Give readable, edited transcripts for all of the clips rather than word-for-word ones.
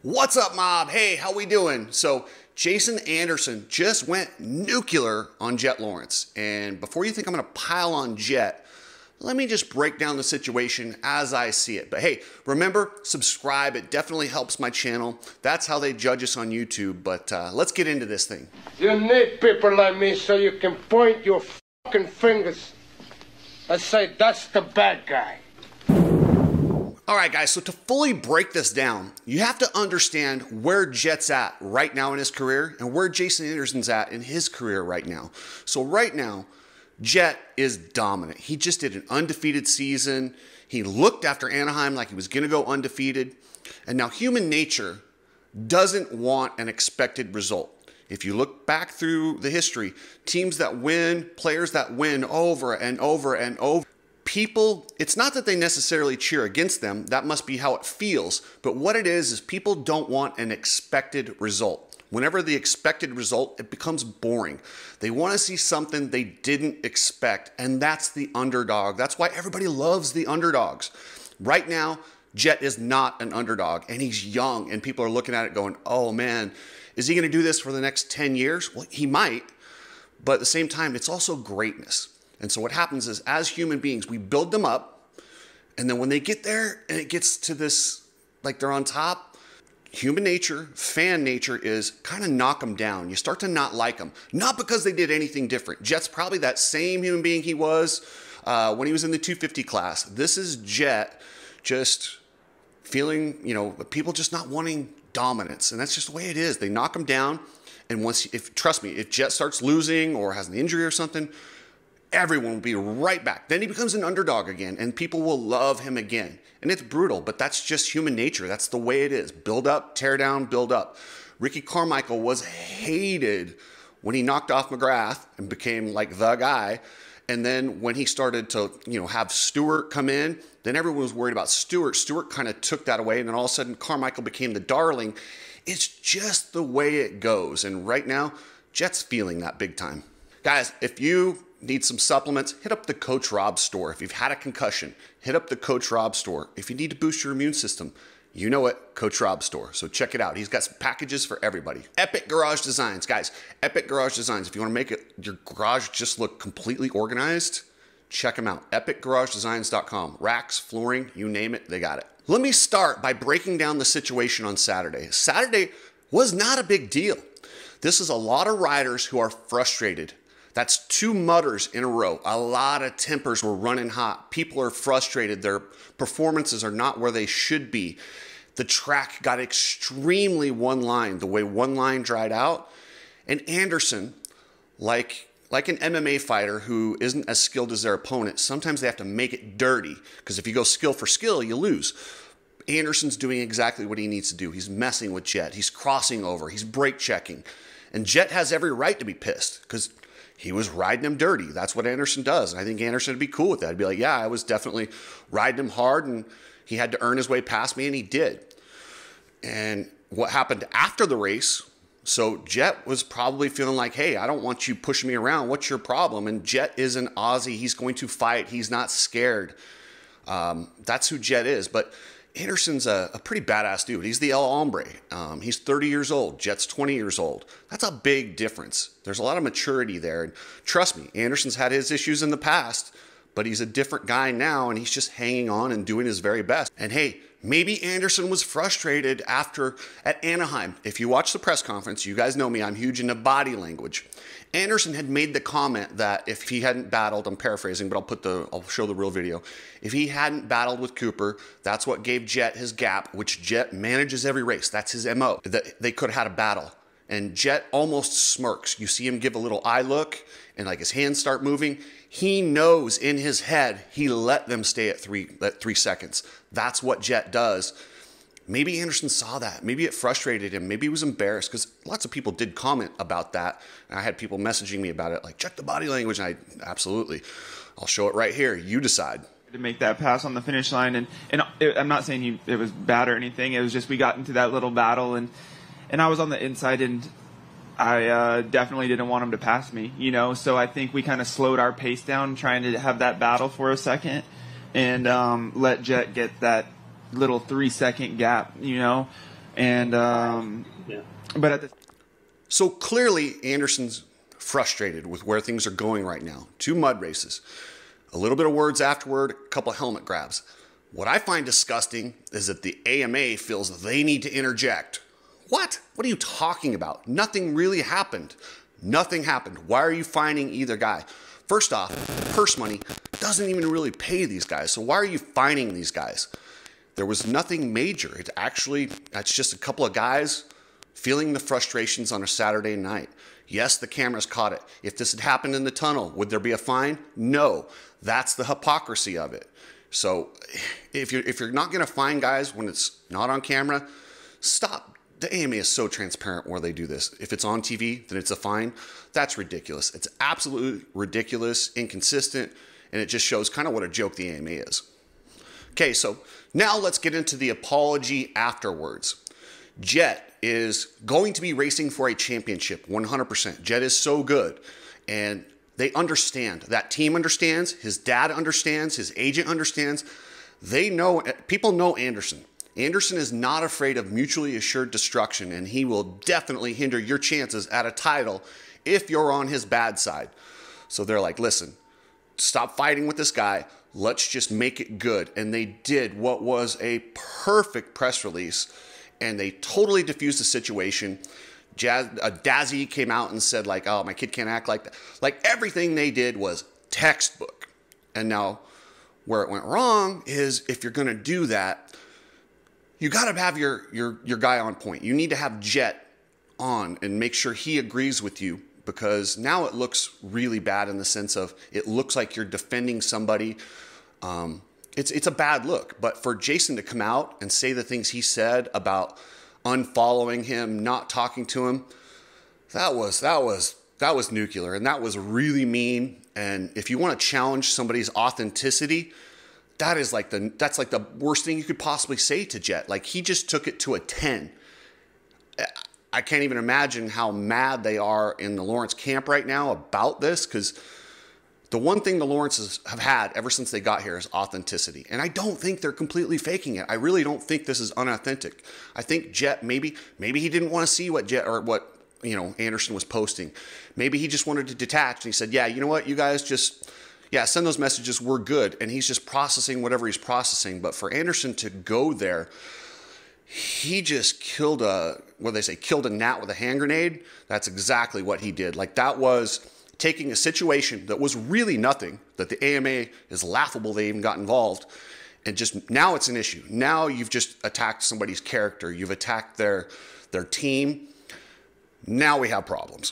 What's up, mob? Hey, how we doing? So Jason Anderson just went nuclear on Jett Lawrence. And before you think I'm going to pile on Jett, let me just break down the situation as I see it. But hey, remember, subscribe. It definitely helps my channel. That's how they judge us on YouTube. But let's get into this thing. You need people like me so you can point your fucking fingers and say, that's the bad guy. All right, guys, so to fully break this down, you have to understand where Jett's at right now in his career and where Jason Anderson's at in his career right now. So right now, Jett is dominant. He just did an undefeated season. He looked after Anaheim like he was going to go undefeated. And now human nature doesn't want an expected result. If you look back through the history, teams that win, players that win over and over and over, people, it's not that they necessarily cheer against them. That must be how it feels. But what it is people don't want an expected result. Whenever the expected result, it becomes boring. They want to see something they didn't expect, and that's the underdog. That's why everybody loves the underdogs. Right now, Jett is not an underdog, and he's young, and people are looking at it going, oh man, is he going to do this for the next 10 years? Well, he might, but at the same time, it's also greatness. And so what happens is, as human beings, we build them up, and then when they get there and it gets to this, like they're on top, human nature, fan nature is kind of knock them down. You start to not like them. Not because they did anything different. Jett's probably that same human being he was when he was in the 250 class. This is Jett just feeling, people just not wanting dominance. And that's just the way it is. They knock him down. And trust me, if Jett starts losing or has an injury or something, everyone will be right back. Then he becomes an underdog again, and people will love him again. And it's brutal, but that's just human nature. That's the way it is. Build up, tear down, build up. Ricky Carmichael was hated when he knocked off McGrath and became like the guy. And then when he started to, have Stewart come in, then everyone was worried about Stewart. Stewart kind of took that away, and then all of a sudden Carmichael became the darling. It's just the way it goes. And right now, Jett's feeling that big time. Guys, if you need some supplements, hit up the Coach Rob store. If you've had a concussion, hit up the Coach Rob store. If you need to boost your immune system, you know it, Coach Rob store. So check it out. He's got some packages for everybody. Epic Garage Designs. Guys, Epic Garage Designs. If you want to make your garage just look completely organized, check them out. EpicGarageDesigns.com. Racks, flooring, you name it, they got it. Let me start by breaking down the situation on Saturday. Saturday was not a big deal. This is a lot of riders who are frustrated. That's two mutters in a row. A lot of tempers were running hot. People are frustrated. Their performances are not where they should be. The track got extremely one line, the way one line dried out. And Anderson, like an MMA fighter who isn't as skilled as their opponent, sometimes they have to make it dirty, because if you go skill for skill, you lose. Anderson's doing exactly what he needs to do. He's messing with Jett. He's crossing over. He's brake checking. And Jett has every right to be pissed, because he was riding him dirty. That's what Anderson does. And I think Anderson would be cool with that. He'd be like, yeah, I was definitely riding him hard, and he had to earn his way past me, and he did. And what happened after the race, so Jett was probably feeling like, hey, I don't want you pushing me around. What's your problem? And Jett is an Aussie. He's going to fight. He's not scared. That's who Jett is. But Anderson's a pretty badass dude. He's the El Hombre. He's 30 years old. Jett's 20 years old. That's a big difference. There's a lot of maturity there. And trust me, Anderson's had his issues in the past, but he's a different guy now, and he's just hanging on and doing his very best. And hey, maybe Anderson was frustrated at Anaheim. If you watch the press conference, you guys know me, I'm huge into body language. Anderson had made the comment that if he hadn't battled, I'm paraphrasing, but I'll show the real video. If he hadn't battled with Cooper, that's what gave Jett his gap, which Jett manages every race. That's his MO. They could have had a battle. And Jett almost smirks. You see him give a little eye look, and like his hands start moving. He knows in his head he let them stay at 3 seconds. That's what Jett does. Maybe Anderson saw that. Maybe it frustrated him. Maybe he was embarrassed, because lots of people did comment about that. And I had people messaging me about it, like, check the body language. And absolutely, I'll show it right here. You decide. To make that pass on the finish line. And I'm not saying it was bad or anything. It was just we got into that little battle, and I was on the inside, and I definitely didn't want him to pass me, So I think we kind of slowed our pace down, trying to have that battle for a second, and let Jett get that little 3-second gap, And but at the So clearly Anderson's frustrated with where things are going right now. 2 mud races, a little bit of words afterward, a couple of helmet grabs. What I find disgusting is that the AMA feels they need to interject. What? What are you talking about? Nothing really happened. Nothing happened. Why are you fining either guy? First off, purse money doesn't even really pay these guys. So why are you fining these guys? There was nothing major. That's just a couple of guys feeling the frustrations on a Saturday night. Yes, the cameras caught it. If this had happened in the tunnel, would there be a fine? No. That's the hypocrisy of it. So if you're not going to fine guys when it's not on camera, stop. The AMA is so transparent where they do this. If it's on TV, then it's a fine. That's ridiculous. It's absolutely ridiculous, inconsistent, and it just shows kind of what a joke the AMA is. Okay, so now let's get into the apology afterwards. Jett is going to be racing for a championship, 100%. Jett is so good, and they understand. That team understands. His dad understands. His agent understands. They know. People know Anderson. Anderson is not afraid of mutually assured destruction, and he will definitely hinder your chances at a title if you're on his bad side. So they're like, listen, stop fighting with this guy. Let's just make it good. And they did what was a perfect press release, and they totally diffused the situation. Dazzy came out and said, like, oh, my kid can't act like that. Like, everything they did was textbook. And now where it went wrong is if you're going to do that, you got to have your guy on point. You need to have Jett on and make sure he agrees with you, because now it looks really bad in the sense of it looks like you're defending somebody. It's a bad look. But for Jason to come out and say the things he said about unfollowing him, not talking to him, that was nuclear, and that was really mean. And if you want to challenge somebody's authenticity, that's like the worst thing you could possibly say to Jett. Like, he just took it to a 10. I can't even imagine how mad they are in the Lawrence camp right now about this, because the one thing the Lawrences have had ever since they got here is authenticity. And I don't think they're completely faking it. I really don't think this is unauthentic. I think Jett, maybe he didn't want to see what Anderson was posting. Maybe he just wanted to detach, and he said, yeah, you know what, you guys just, send those messages, we're good. And he's just processing whatever he's processing. But for Anderson to go there, he just killed a gnat with a hand grenade. That's exactly what he did. Like, that was taking a situation that was really nothing, that the AMA is laughable they even got involved, and just now it's an issue. Now you've just attacked somebody's character. You've attacked their team. Now we have problems.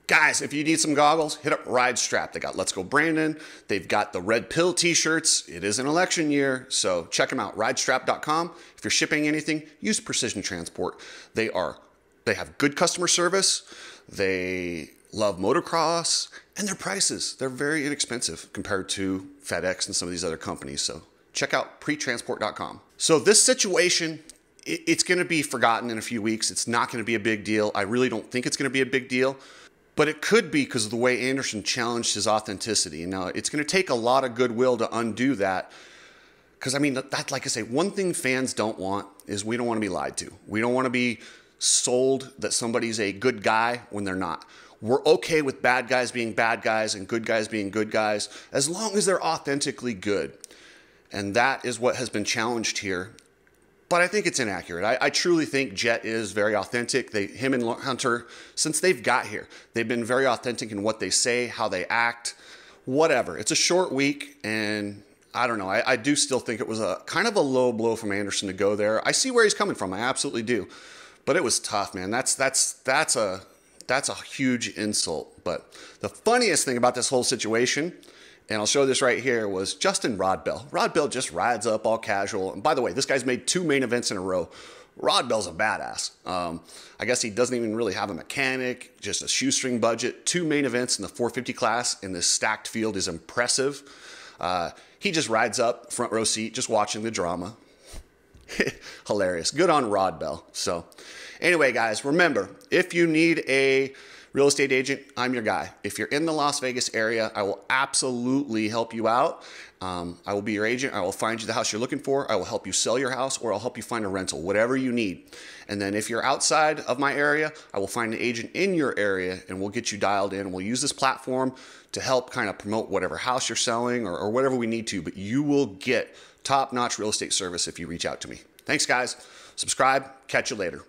Guys, if you need some goggles, hit up Ride Strap. They got Let's Go Brandon. They've got the Red Pill t-shirts. It is an election year, so check them out, ridestrap.com. If you're shipping anything, use Precision Transport. They have good customer service. They love motocross, and their prices, they're very inexpensive compared to FedEx and some of these other companies. So check out pretransport.com. So this situation, it's going to be forgotten in a few weeks. It's not going to be a big deal. I really don't think it's going to be a big deal. But it could be because of the way Anderson challenged his authenticity. And now it's going to take a lot of goodwill to undo that. Because, I mean, that, like I say, one thing fans don't want is we don't want to be lied to. We don't want to be sold that somebody's a good guy when they're not. We're okay with bad guys being bad guys and good guys being good guys as long as they're authentically good. And that is what has been challenged here. But I think it's inaccurate. I truly think Jett is very authentic. Him and Hunter, since they've got here, they've been very authentic in what they say, how they act, whatever. It's a short week, and I don't know. I do still think it was a kind of a low blow from Anderson to go there. I see where he's coming from. I absolutely do. But it was tough, man. That's a huge insult. But the funniest thing about this whole situation, and I'll show this right here, was Justin Rodbell. Rodbell just rides up all casual. And by the way, this guy's made 2 main events in a row. Rodbell's a badass. I guess he doesn't even really have a mechanic, just a shoestring budget. 2 main events in the 450 class in this stacked field is impressive. He just rides up, front row seat, just watching the drama. Hilarious. Good on Rodbell. So anyway, guys, remember, if you need a real estate agent, I'm your guy. If you're in the Las Vegas area, I will absolutely help you out. I will be your agent. I will find you the house you're looking for. I will help you sell your house, or I'll help you find a rental, whatever you need. And then if you're outside of my area, I will find an agent in your area and we'll get you dialed in. We'll use this platform to help kind of promote whatever house you're selling or whatever we need to, but you will get top-notch real estate service if you reach out to me. Thanks, guys. Subscribe. Catch you later.